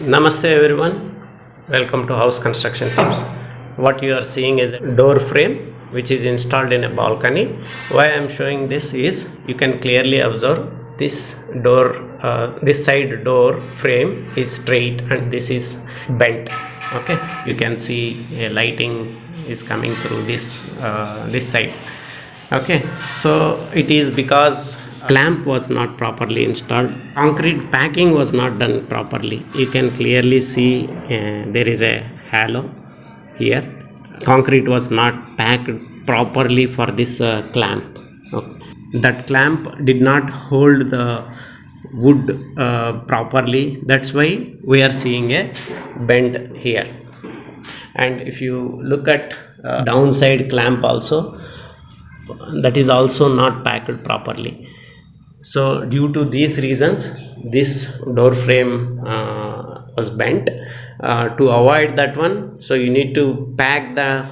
Namaste everyone, welcome to House Construction Tips. What you are seeing is a door frame which is installed in a balcony. Why I am showing this is you can clearly observe this door, this side door frame is straight and this is bent. Okay, you can see a lighting is coming through this side. Okay, so it is because clamp was not properly installed, concrete packing was not done properly. You can clearly see there is a halo here. Concrete was not packed properly for this clamp. Okay. That clamp did not hold the wood properly, that's why we are seeing a bend here. And if you look at downside clamp also, that is also not packed properly. So due to these reasons this door frame was bent. To avoid that one, so you need to pack the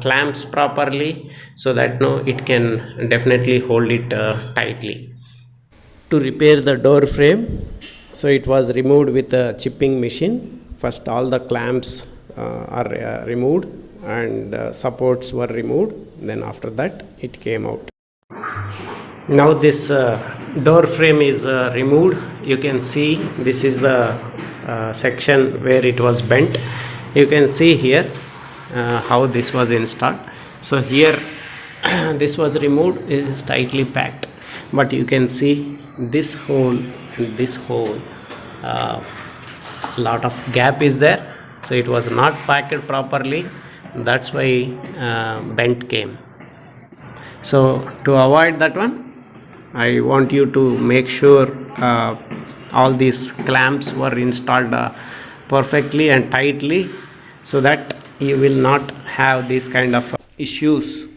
clamps properly so that it can definitely hold it tightly. To repair the door frame, so it was removed with a chipping machine. First all the clamps are removed and supports were removed, then after that it came out. Now this door frame is removed. You can see this is the section where it was bent. You can see here how this was installed. So here this was removed, it is tightly packed, but you can see this hole and this hole, lot of gap is there, so it was not packed properly, that's why bent came. So to avoid that one, I want you to make sure all these clamps were installed perfectly and tightly, so that you will not have this kind of issues